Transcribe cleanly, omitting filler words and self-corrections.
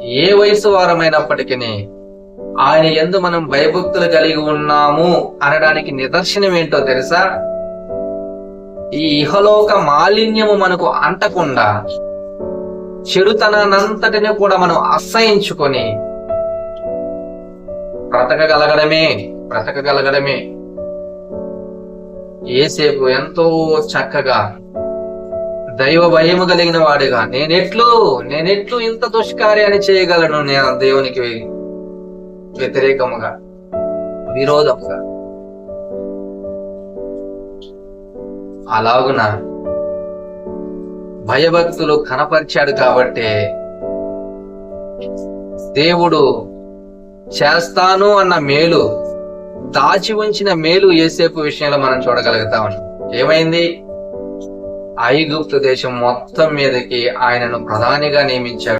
ఏ వయసు వారమైనప్పటికీ ఆయన యందు మనం భయభక్తులు కలిగి ఉన్నాము అనడానికి నిదర్శనం ఏంటో తెలుసా? ఈ ఇహలోక మాలిన్యము మనకు అంటకుండా చెడుతనాన్నంతటిని కూడా మనం అసహించుకొని బ్రతకగలగడమే. యేసేపు ఎంతో చక్కగా దైవ భయము కలిగిన వాడిగా నేనెట్లు ఇంత దుష్కార్యాన్ని చేయగలను, నేను దేవునికి వ్యతిరేకముగా, విరోధముగా. అలాగున భయభక్తులు కనపరిచాడు కాబట్టి దేవుడు చేస్తాను అన్న మేలు, దాచి ఉంచిన మేలు యేసేపు విషయంలో మనం చూడగలుగుతా ఉన్నాం. ఏమైంది? ఐగుప్తు దేశం మొత్తం మీదకి ఆయనను ప్రధానిగా నియమించాడు.